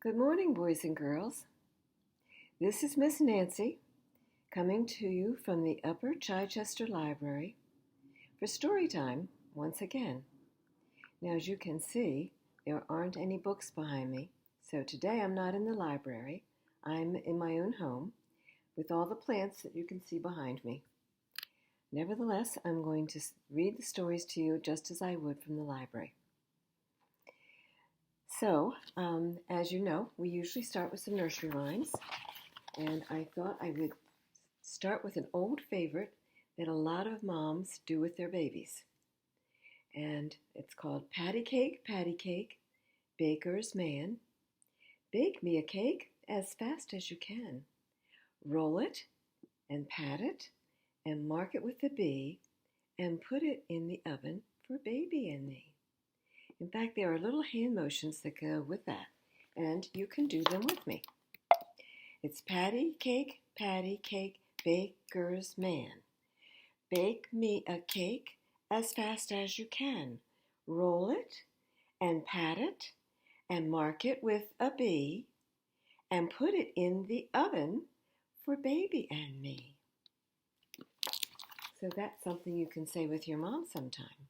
Good morning, boys and girls. This is Miss Nancy coming to you from the Upper Chichester Library for Storytime once again. Now, as you can see, there aren't any books behind me, so today I'm not in the library. I'm in my own home with all the plants that you can see behind me. Nevertheless, I'm going to read the stories to you just as I would from the library. So, as you know, we usually start with some nursery rhymes, and I thought I would start with an old favorite that a lot of moms do with their babies. And it's called Patty Cake, Baker's Man. Bake me a cake as fast as you can. Roll it and pat it and mark it with a B and put it in the oven for baby and me. In fact, there are little hand motions that go with that, and you can do them with me. It's Patty Cake, Baker's Man. Bake me a cake as fast as you can. Roll it and pat it and mark it with a B and put it in the oven for baby and me. So that's something you can say with your mom sometime.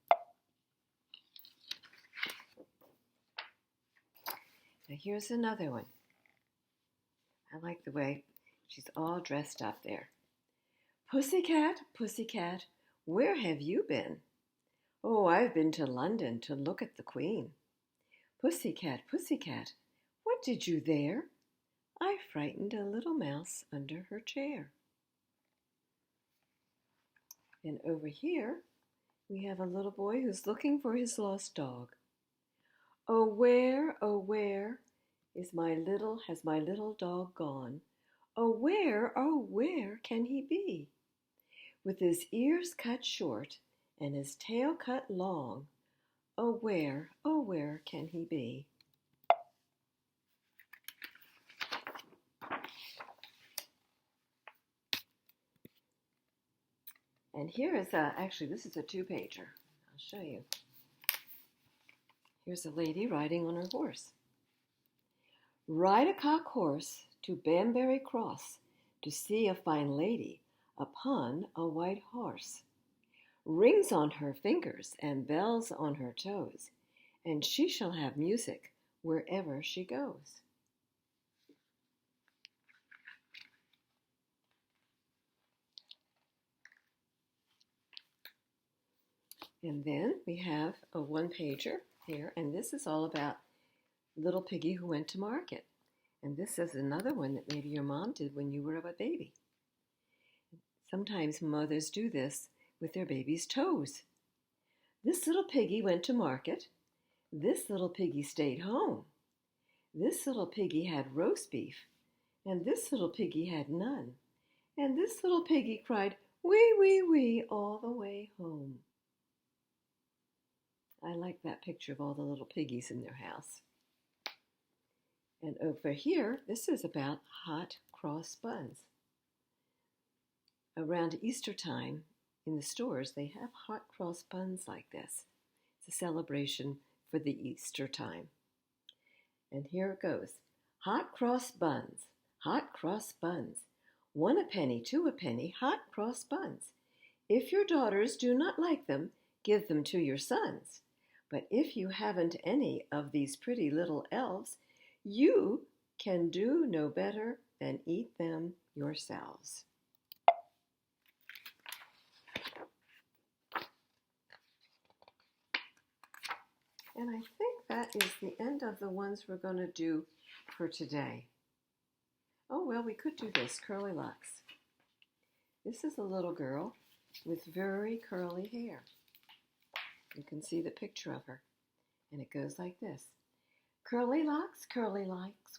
Now here's another one. I like the way she's all dressed up there. Pussycat, pussycat, where have you been? Oh, I've been to London to look at the Queen. Pussycat, pussycat, what did you there? I frightened a little mouse under her chair. And over here, we have a little boy who's looking for his lost dog. Oh, where has my little dog gone? Oh, where can he be? With his ears cut short and his tail cut long, oh, where can he be? And here is actually this is a two-pager. I'll show you. Here's a lady riding on her horse. Ride a cock horse to Banbury Cross to see a fine lady upon a white horse. Rings on her fingers and bells on her toes, and she shall have music wherever she goes. And then we have a one-pager here, and this is all about Little Piggy Who Went to Market. And this is another one that maybe your mom did when you were a baby. Sometimes mothers do this with their baby's toes. This little piggy went to market. This little piggy stayed home. This little piggy had roast beef. And this little piggy had none. And this little piggy cried, wee, wee, wee, all the way home. I like that picture of all the little piggies in their house. And over here, this is about hot cross buns. Around Easter time in the stores, they have hot cross buns like this. It's a celebration for the Easter time. And here it goes. Hot cross buns, 1 a penny, 2 a penny, hot cross buns. If your daughters do not like them, give them to your sons. But if you haven't any of these pretty little elves, you can do no better than eat them yourselves. And I think that is the end of the ones we're going to do for today. Oh, well, we could do this, curly locks. This is a little girl with very curly hair. You can see the picture of her. And it goes like this. Curly locks,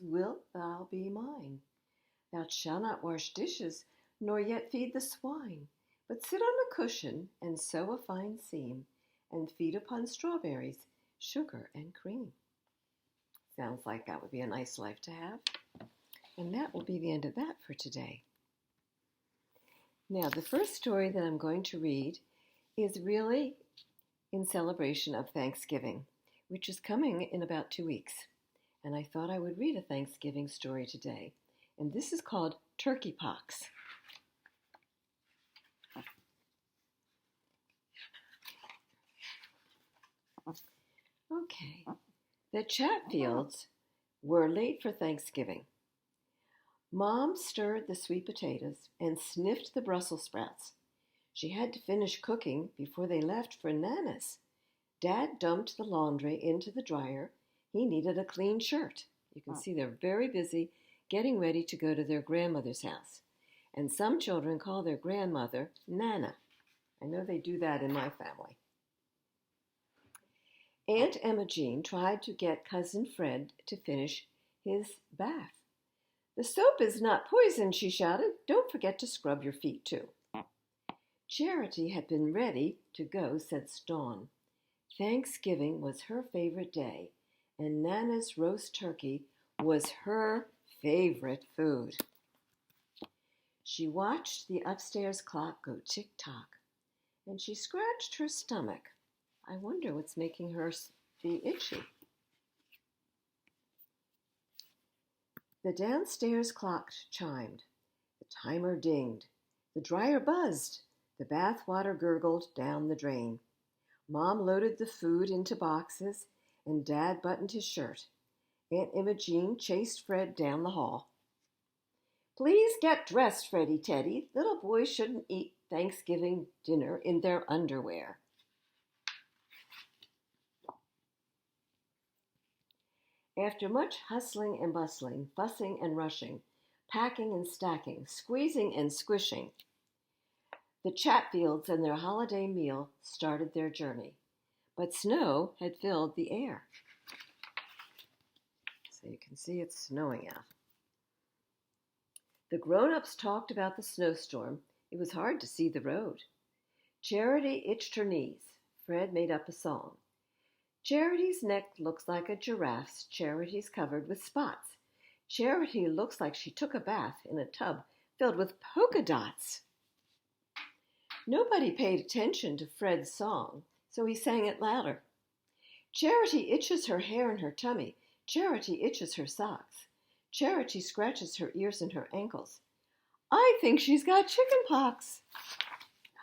wilt thou be mine? Thou shalt not wash dishes, nor yet feed the swine, but sit on a cushion and sew a fine seam, and feed upon strawberries, sugar, and cream. Sounds like that would be a nice life to have. And that will be the end of that for today. Now, the first story that I'm going to read is really in celebration of Thanksgiving, which is coming in about 2 weeks. and I thought I would read a Thanksgiving story today. And this is called Turkeypox. Okay. The Chatfields were late for Thanksgiving. Mom stirred the sweet potatoes and sniffed the Brussels sprouts. She had to finish cooking before they left for Nana's. Dad dumped the laundry into the dryer. He needed a clean shirt. You can see they're very busy getting ready to go to their grandmother's house. And some children call their grandmother Nana. I know they do that in my family. Aunt Emma Jean tried to get Cousin Fred to finish his bath. "The soap is not poison," she shouted. "Don't forget to scrub your feet, too." Charity had been ready to go since dawn. Thanksgiving was her favorite day, and Nana's roast turkey was her favorite food. She watched the upstairs clock go tick-tock, and she scratched her stomach. I wonder what's making her be itchy. The downstairs clock chimed. The timer dinged. The dryer buzzed. The bath water gurgled down the drain. Mom loaded the food into boxes, and Dad buttoned his shirt. Aunt Imogene chased Fred down the hall. "Please get dressed, Freddie Teddy. Little boys shouldn't eat Thanksgiving dinner in their underwear." After much hustling and bustling, fussing and rushing, packing and stacking, squeezing and squishing, the Chatfields and their holiday meal started their journey. But snow had filled the air. So you can see it's snowing out. The grown-ups talked about the snowstorm. It was hard to see the road. Charity itched her knees. Fred made up a song. "Charity's neck looks like a giraffe's. Charity's covered with spots. Charity looks like she took a bath in a tub filled with polka dots." Nobody paid attention to Fred's song, so he sang it louder. "Charity itches her hair and her tummy. Charity itches her socks. Charity scratches her ears and her ankles. I think she's got chicken pox."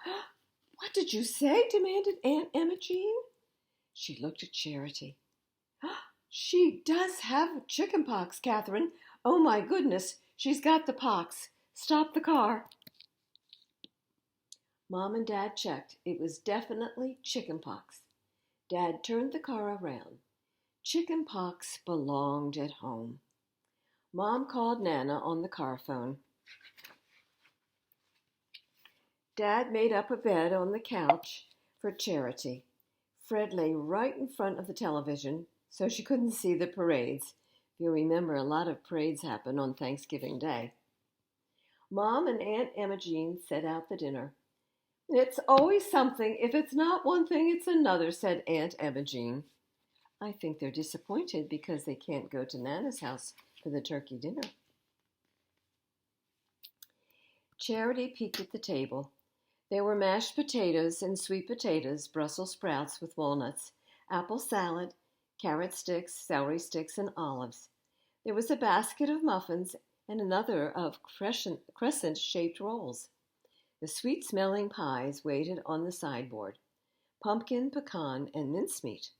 "What did you say?" demanded Aunt Emma Jean. She looked at Charity. "She does have chicken pox, Catherine. Oh, my goodness, she's got the pox. Stop the car." Mom and Dad checked. It was definitely chicken pox. Dad turned the car around. Chicken pox belonged at home. Mom called Nana on the car phone. Dad made up a bed on the couch for Charity. Fred lay right in front of the television, so she couldn't see the parades. If you remember, a lot of parades happen on Thanksgiving Day. Mom and Aunt Emma Jean set out the dinner. "It's always something. If it's not one thing, it's another," said Aunt Emma Jean. I think they're disappointed because they can't go to Nana's house for the turkey dinner. Charity peeked at the table. There were mashed potatoes and sweet potatoes, Brussels sprouts with walnuts, apple salad, carrot sticks, celery sticks, and olives. There was a basket of muffins and another of crescent-shaped rolls. The sweet-smelling pies waited on the sideboard, pumpkin, pecan, and mincemeat.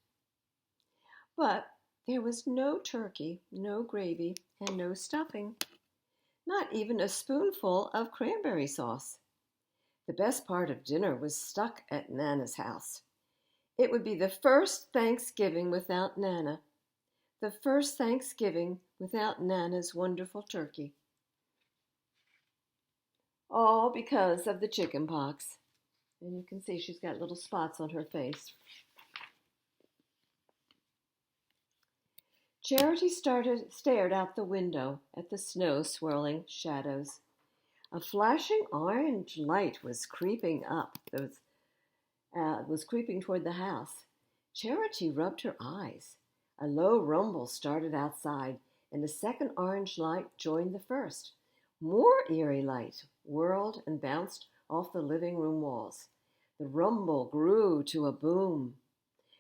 But there was no turkey, no gravy, and no stuffing. Not even a spoonful of cranberry sauce. The best part of dinner was stuck at Nana's house. It would be the first Thanksgiving without Nana. The first Thanksgiving without Nana's wonderful turkey. All because of the chicken pox. And you can see she's got little spots on her face. Charity stared out the window at the snow-swirling shadows. A flashing orange light was creeping toward the house. Charity rubbed her eyes. A low rumble started outside, and a second orange light joined the first. More eerie light whirled and bounced off the living room walls. The rumble grew to a boom,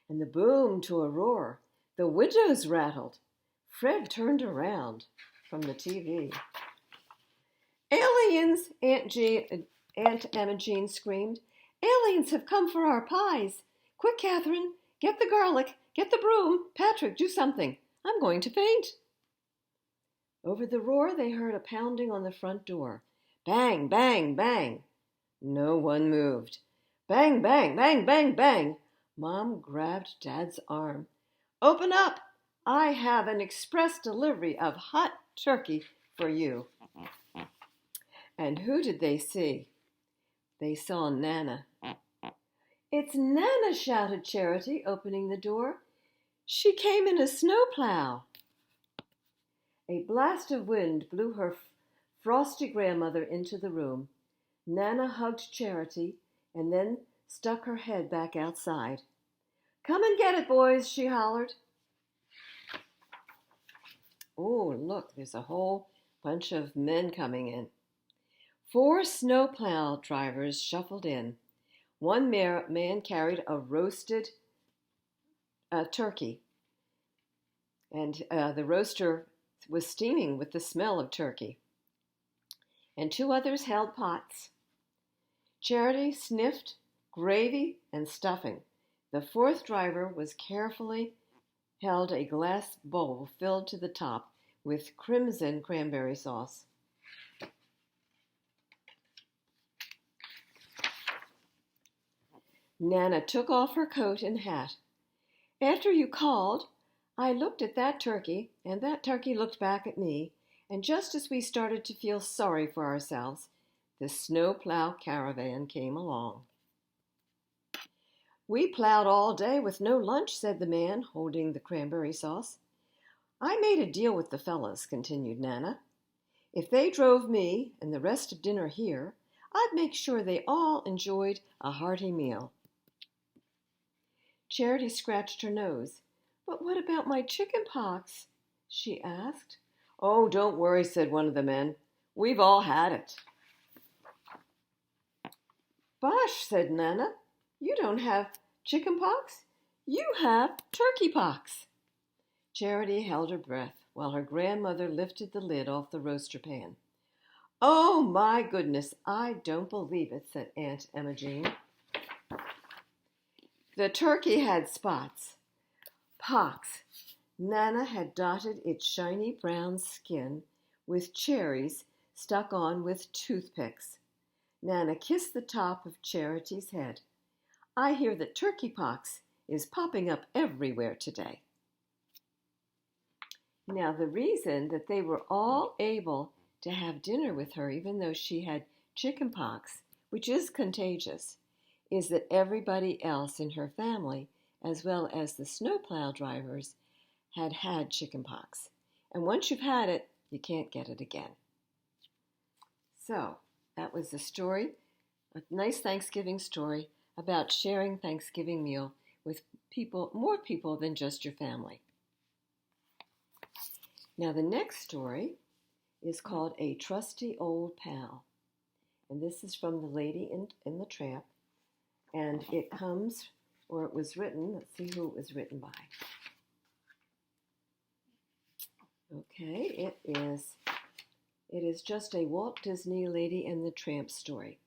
and the boom to a roar. The windows rattled. Fred turned around from the TV. Aliens! Aunt Emma Jean screamed. Aliens have come for our pies. Quick, Catherine, get the garlic, get the broom. Patrick, do something. I'm going to faint. Over the roar, they heard a pounding on the front door. Bang, bang, bang. No one moved. Bang, bang, bang, bang, bang. Mom grabbed Dad's arm. Open up! I have an express delivery of hot turkey for you. And who did they see? They saw Nana. It's Nana, shouted Charity, opening the door. She came in a snowplow. A blast of wind blew her frosty grandmother into the room. Nana hugged Charity and then stuck her head back outside. Come and get it, boys, she hollered. Oh, look, there's a whole bunch of men coming in. 4 snowplow drivers shuffled in. One man carried a roasted turkey, and the roaster was steaming with the smell of turkey. And 2 others held pots. Charity sniffed gravy and stuffing. The 4th driver was carefully held a glass bowl filled to the top with crimson cranberry sauce. Nana took off her coat and hat. After you called, I looked at that turkey, and that turkey looked back at me, and just as we started to feel sorry for ourselves, the snowplow caravan came along. We plowed all day with no lunch, said the man, holding the cranberry sauce. I made a deal with the fellas, continued Nana. If they drove me and the rest of dinner here, I'd make sure they all enjoyed a hearty meal. Charity scratched her nose. But what about my chicken pox? She asked. Oh, don't worry, said one of the men. We've all had it. Bosh, said Nana. You don't have chicken pox. You have turkey pox. Charity held her breath while her grandmother lifted the lid off the roaster pan. Oh, my goodness, I don't believe it, said Aunt Emma Jean. The turkey had spots. Pox. Nana had dotted its shiny brown skin with cherries stuck on with toothpicks. Nana kissed the top of Charity's head. I hear that turkeypox is popping up everywhere today. Now, the reason that they were all able to have dinner with her, even though she had chickenpox, which is contagious, is that everybody else in her family, as well as the snowplow drivers, had had chickenpox. And once you've had it, you can't get it again. So, that was the story, a nice Thanksgiving story about sharing Thanksgiving meal with people, more people than just your family. Now, the next story is called A Trusty Old Pal. And this is from the Lady in the Tramp. And it comes, or it was written, let's see who it was written by. Okay, it is just a Walt Disney Lady and the Tramp story.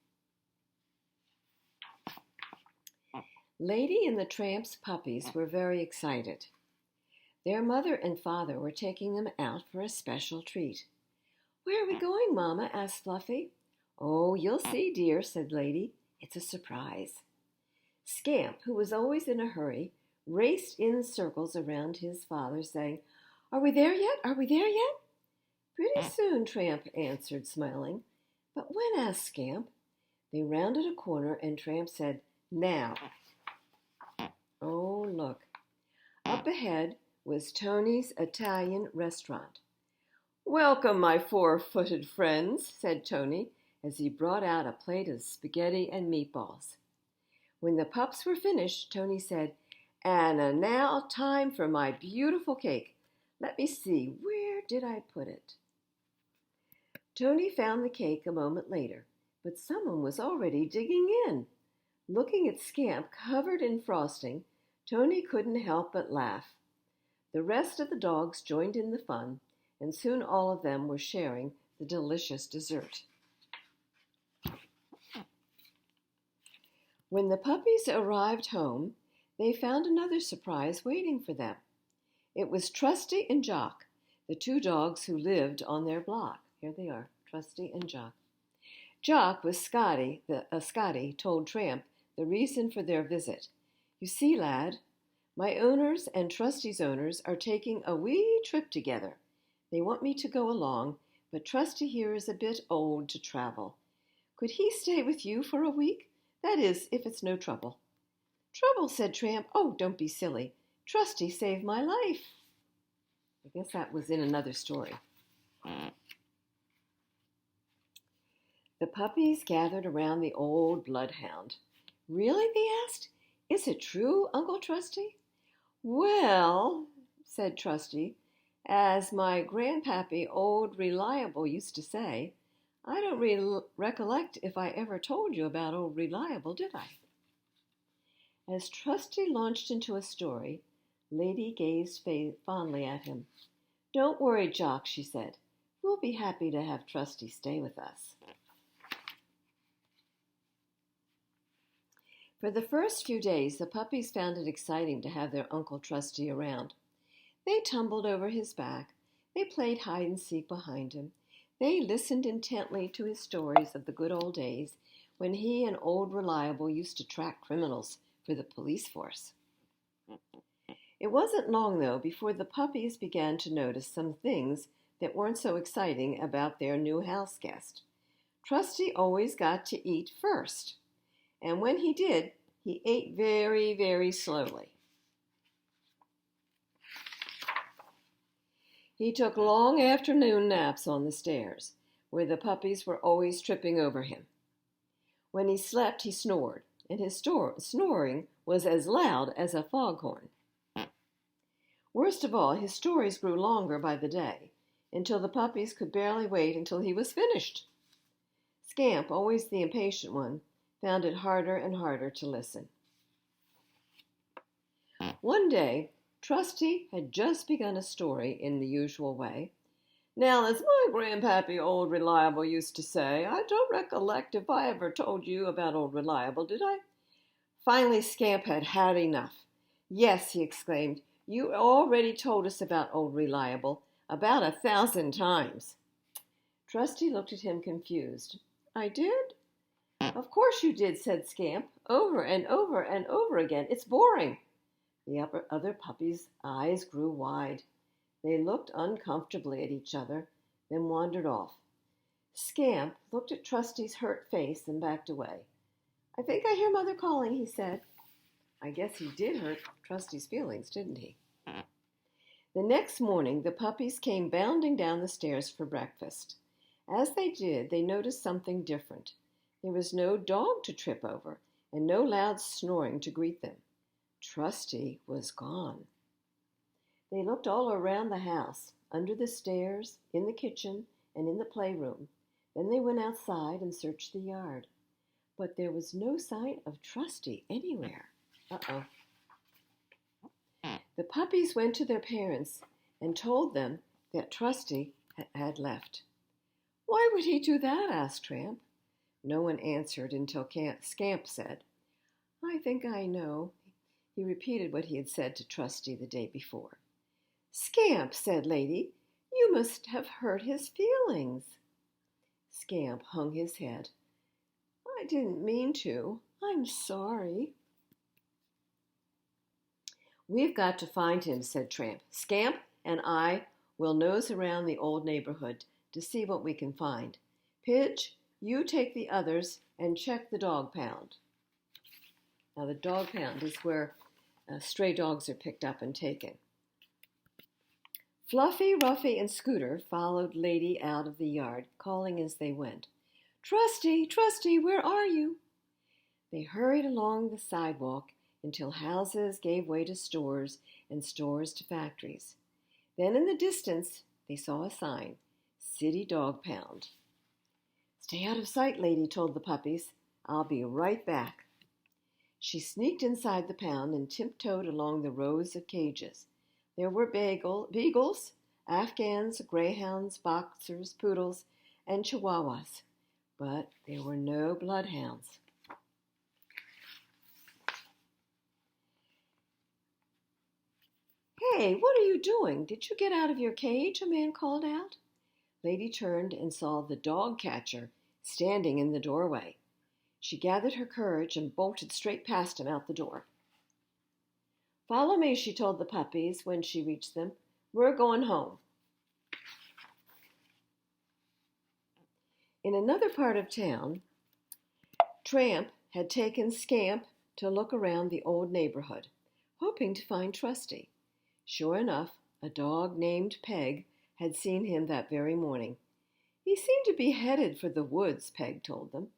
Lady and the Tramp's puppies were very excited. Their mother and father were taking them out for a special treat. Where are we going, Mama? Asked Fluffy. Oh, you'll see, dear, said Lady. It's a surprise. Scamp, who was always in a hurry, raced in circles around his father, saying, Are we there yet? Are we there yet? Pretty soon, Tramp answered, smiling. But when? Asked Scamp. They rounded a corner, and Tramp said, Now. Oh, look. Up ahead was Tony's Italian restaurant. Welcome, my 4-footed friends, said Tony, as he brought out a plate of spaghetti and meatballs. When the pups were finished, Tony said, And now time for my beautiful cake. Let me see, where did I put it? Tony found the cake a moment later, but someone was already digging in. Looking at Scamp covered in frosting, Tony couldn't help but laugh. The rest of the dogs joined in the fun, and soon all of them were sharing the delicious dessert. When the puppies arrived home, they found another surprise waiting for them. It was Trusty and Jock, the two dogs who lived on their block. Here they are, Trusty and Jock. Jock was Scotty told Tramp the reason for their visit. You see, lad, my owners and Trusty's owners are taking a wee trip together. They want me to go along, but Trusty here is a bit old to travel. Could he stay with you for a week? That is, if it's no trouble. Trouble, said Tramp. Oh, don't be silly. Trusty saved my life. I guess that was in another story. The puppies gathered around the old bloodhound. Really, they asked, is it true, Uncle Trusty? Well, said Trusty, as my grandpappy, old Reliable, used to say, I don't recollect if I ever told you about old Reliable, did I? As Trusty launched into a story, Lady gazed fondly at him. Don't worry, Jock, she said. We'll be happy to have Trusty stay with us. For the first few days, the puppies found it exciting to have their Uncle Trusty around. They tumbled over his back. They played hide-and-seek behind him. They listened intently to his stories of the good old days when he and old Reliable used to track criminals for the police force. It wasn't long, though, before the puppies began to notice some things that weren't so exciting about their new house guest. Trusty always got to eat first, and when he did, he ate very, very slowly. He took long afternoon naps on the stairs, where the puppies were always tripping over him. When he slept, he snored, and his snoring was as loud as a foghorn. Worst of all, his stories grew longer by the day, until the puppies could barely wait until he was finished. Scamp, always the impatient one, found it harder and harder to listen. One day, Trusty had just begun a story in the usual way. Now, as my grandpappy, old Reliable, used to say, I don't recollect if I ever told you about old Reliable, did I? Finally, Scamp had had enough. Yes, he exclaimed, you already told us about old Reliable, about 1,000 times. Trusty looked at him confused. I did? Of course you did, said Scamp, over and over and over again. It's boring. The other puppies' eyes grew wide. They looked uncomfortably at each other, then wandered off. Scamp looked at Trusty's hurt face and backed away. I think I hear Mother calling, he said. I guess he did hurt Trusty's feelings, didn't he? The next morning, the puppies came bounding down the stairs for breakfast. As they did, they noticed something different. There was no dog to trip over, and no loud snoring to greet them. Trusty was gone. They looked all around the house, under the stairs, in the kitchen, and in the playroom. Then they went outside and searched the yard. But there was no sign of Trusty anywhere. Uh-oh. The puppies went to their parents and told them that Trusty had left. Why would he do that? Asked Tramp. No one answered until Scamp said, I think I know. He repeated what he had said to Trusty the day before. Scamp, said Lady, you must have hurt his feelings. Scamp hung his head. I didn't mean to. I'm sorry. We've got to find him, said Tramp. Scamp and I will nose around the old neighborhood to see what we can find. Pidge, you take the others and check the dog pound. Now, the dog pound is where stray dogs are picked up and taken. Fluffy, Ruffy, and Scooter followed Lady out of the yard, calling as they went. Trusty, Trusty, where are you? They hurried along the sidewalk until houses gave way to stores and stores to factories. Then in the distance, they saw a sign, City Dog Pound. Stay out of sight, Lady told the puppies. I'll be right back. She sneaked inside the pound and tiptoed along the rows of cages. There were beagles, Afghans, greyhounds, boxers, poodles, and chihuahuas, but there were no bloodhounds. "Hey, what are you doing? Did you get out of your cage?" a man called out. Lady turned and saw the dog catcher standing in the doorway. She gathered her courage and bolted straight past him out the door. "Follow me," she told the puppies when she reached them. "We're going home." In another part of town, Tramp had taken Scamp to look around the old neighborhood, hoping to find Trusty. Sure enough, a dog named Peg had seen him that very morning. "He seemed to be headed for the woods," Peg told them.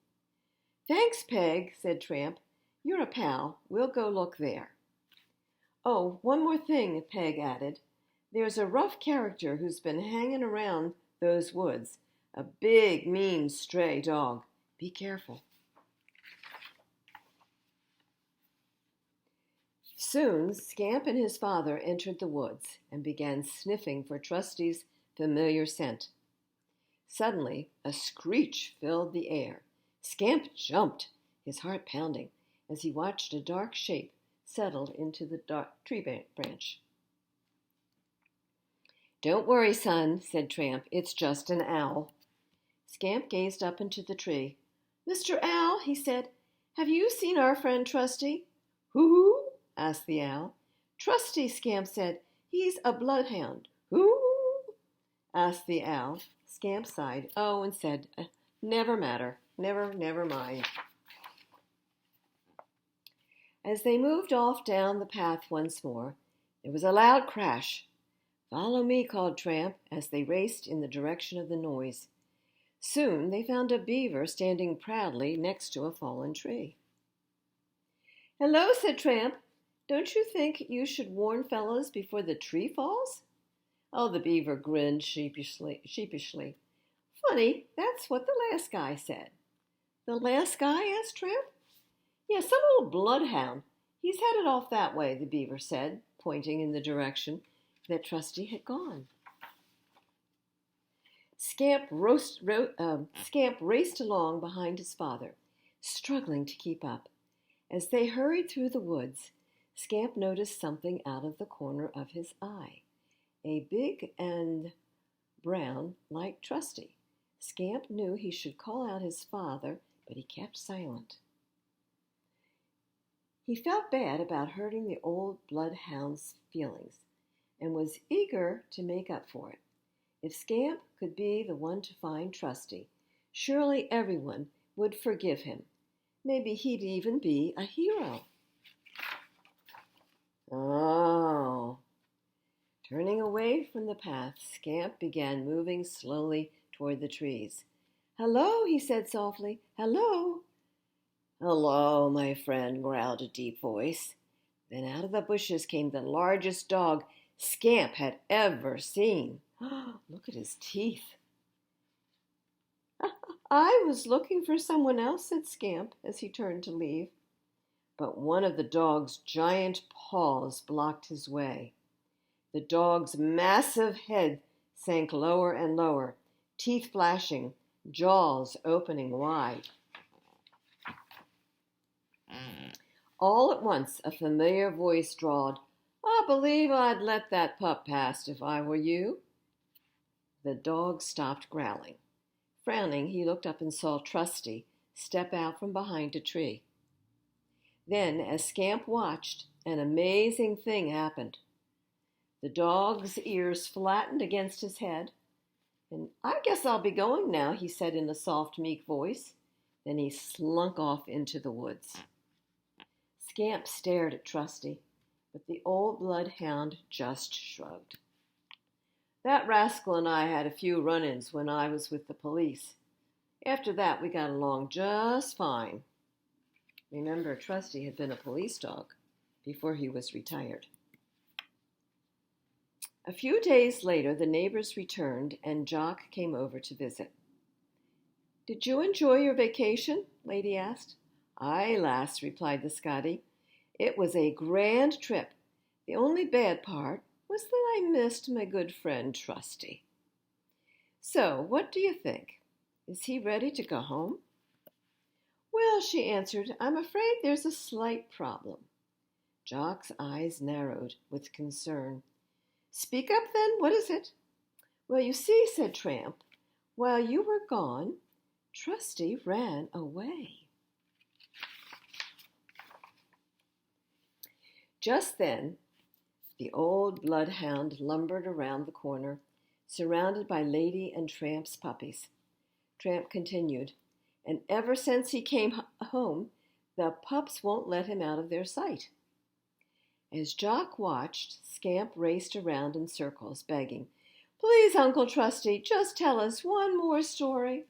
"Thanks, Peg," said Tramp. "You're a pal. We'll go look there." "Oh, one more thing," Peg added. "There's a rough character who's been hanging around those woods. A big, mean, stray dog. Be careful." Soon, Scamp and his father entered the woods and began sniffing for Trusty's familiar scent. Suddenly, a screech filled the air. Scamp jumped, his heart pounding, as he watched a dark shape settle into the tree branch. "Don't worry, son," said Tramp. "It's just an owl." Scamp gazed up into the tree. "Mr. Owl," he said, "have you seen our friend Trusty?" "Who?" asked the owl. "Trusty," Scamp said. "He's a bloodhound." "Who?" asked the owl. Scamp sighed, and said, "Never matter. Never mind." As they moved off down the path once more, there was a loud crash. "Follow me," called Tramp, as they raced in the direction of the noise. Soon they found a beaver standing proudly next to a fallen tree. "Hello," said Tramp. "Don't you think you should warn fellows before the tree falls?" The beaver grinned sheepishly. "Funny, that's what the last guy said." "The last guy?" asked Tramp. "Yeah, some old bloodhound. He's headed off that way," the beaver said, pointing in the direction that Trusty had gone. Scamp raced along behind his father, struggling to keep up. As they hurried through the woods, Scamp noticed something out of the corner of his eye. A big and brown like Trusty. Scamp knew he should call out his father, but he kept silent. He felt bad about hurting the old bloodhound's feelings and was eager to make up for it. If Scamp could be the one to find Trusty, surely everyone would forgive him. Maybe he'd even be a hero. Turning away from the path, Scamp began moving slowly toward the trees. "Hello," he said softly. "Hello." "Hello, my friend," growled a deep voice. Then out of the bushes came the largest dog Scamp had ever seen. Look at his teeth. "I was looking for someone else," said Scamp as he turned to leave. But one of the dog's giant paws blocked his way. The dog's massive head sank lower and lower, teeth flashing, jaws opening wide. All at once, a familiar voice drawled, "I believe I'd let that pup pass if I were you." The dog stopped growling. Frowning, he looked up and saw Trusty step out from behind a tree. Then, as Scamp watched, an amazing thing happened. The dog's ears flattened against his head. "And I guess I'll be going now," he said in a soft, meek voice. Then he slunk off into the woods. Scamp stared at Trusty, but the old bloodhound just shrugged. "That rascal and I had a few run-ins when I was with the police. After that, we got along just fine." Remember, Trusty had been a police dog before he was retired. A few days later, the neighbors returned, and Jock came over to visit. "Did you enjoy your vacation?" Lady asked. "Aye, lass," replied the Scotty. "It was a grand trip. The only bad part was that I missed my good friend Trusty. So, what do you think? Is he ready to go home? Well, she answered, I'm afraid there's a slight problem. Jock's eyes narrowed with concern. Speak up then, what is it? Well, you see, said Tramp, while you were gone, Trusty ran away. Just then, the old bloodhound lumbered around the corner, surrounded by Lady and Tramp's puppies. Tramp continued, and ever since he came home, the pups won't let him out of their sight. As Jock watched, Scamp raced around in circles, begging, Please, Uncle Trusty, just tell us one more story.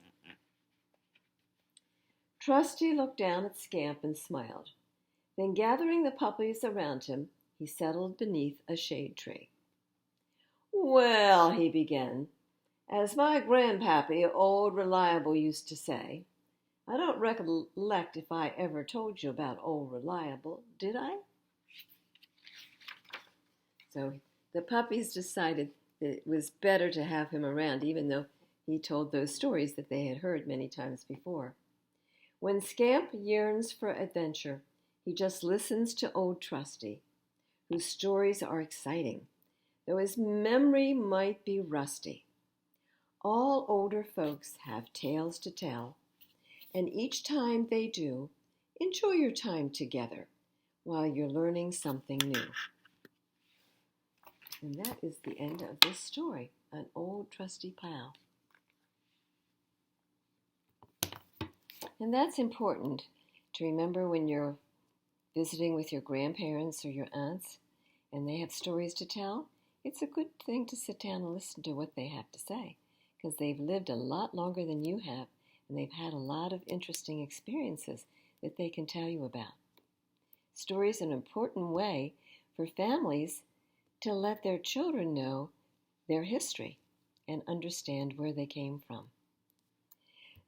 Trusty looked down at Scamp and smiled. Then, gathering the puppies around him, he settled beneath a shade tree. Well, he began, as my grandpappy, old Reliable, used to say, I don't recollect if I ever told you about old Reliable, did I? So the puppies decided that it was better to have him around, even though he told those stories that they had heard many times before. When Scamp yearns for adventure, he just listens to old Trusty, whose stories are exciting, though his memory might be rusty. All older folks have tales to tell, and each time they do, enjoy your time together while you're learning something new. And that is the end of this story, An Old Trusty Pal. And that's important to remember when you're visiting with your grandparents or your aunts and they have stories to tell. It's a good thing to sit down and listen to what they have to say, because they've lived a lot longer than you have, and they've had a lot of interesting experiences that they can tell you about. Stories are an important way for families to let their children know their history and understand where they came from.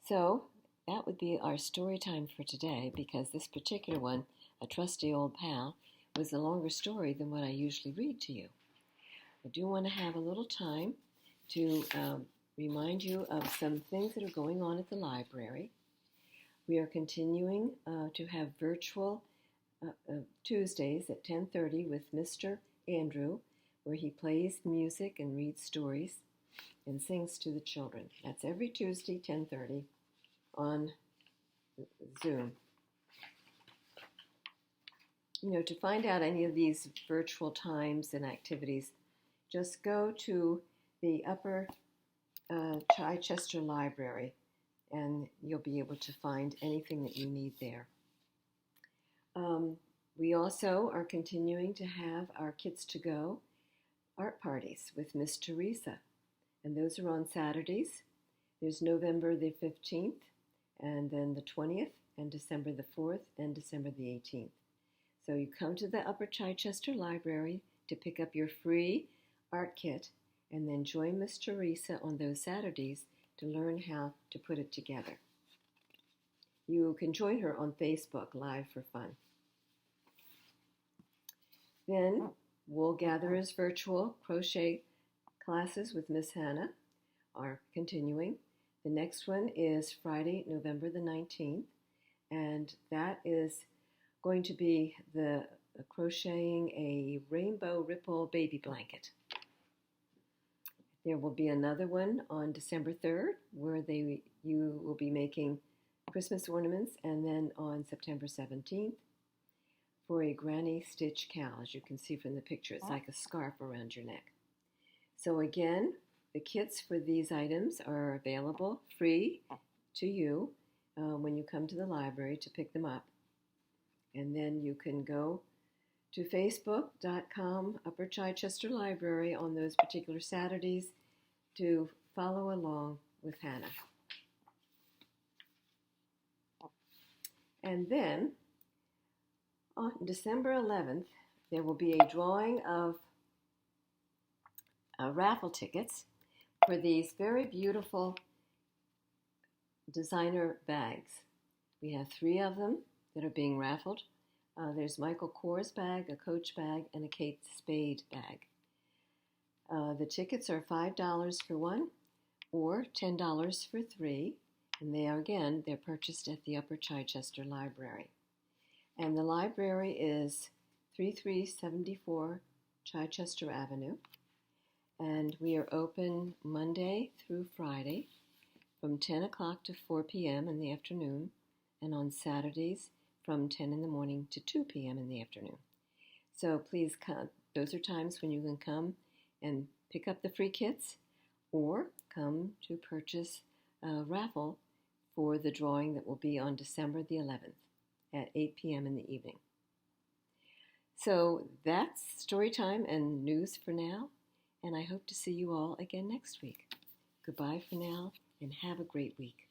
So that would be our story time for today, because this particular one, A Trusty Old Pal, was a longer story than what I usually read to you. I do want to have a little time to remind you of some things that are going on at the library. We are continuing to have virtual Tuesdays at 10:30 with Mr. Andrew, where he plays music and reads stories and sings to the children. That's every Tuesday, 10:30 on Zoom. To find out any of these virtual times and activities, just go to the Upper Chichester Library, and you'll be able to find anything that you need there. We also are continuing to have our Kids to Go art parties with Miss Teresa, and those are on Saturdays. There's November the 15th, and then the 20th, and December the 4th, and December the 18th. So you come to the Upper Chichester Library to pick up your free art kit, and then join Miss Teresa on those Saturdays to learn how to put it together. You can join her on Facebook Live for fun. Then Wool-Gatherers virtual crochet classes with Miss Hannah are continuing. The next one is Friday, November the 19th, and that is going to be the crocheting a rainbow ripple baby blanket. There will be another one on December 3rd where you will be making Christmas ornaments, and then on September 17th for a granny stitch cowl. As you can see from the picture, it's like a scarf around your neck. So again, the kits for these items are available free to you when you come to the library to pick them up. And then you can go to facebook.com Upper Chichester Library on those particular Saturdays to follow along with Hannah. And then on December 11th, there will be a drawing of raffle tickets for these very beautiful designer bags. We have 3 of them that are being raffled. There's Michael Kors bag, a Coach bag, and a Kate Spade bag. The tickets are $5 for one or $10 for three, and they're purchased at the Upper Chichester Library. And the library is 3374 Chichester Avenue, and we are open Monday through Friday from 10 o'clock to 4 p.m. in the afternoon, and on Saturdays from 10 in the morning to 2 p.m. in the afternoon. So please come. Those are times when you can come and pick up the free kits or come to purchase a raffle for the drawing that will be on December the 11th at 8 p.m. in the evening. So that's story time and news for now, and I hope to see you all again next week. Goodbye for now, and have a great week.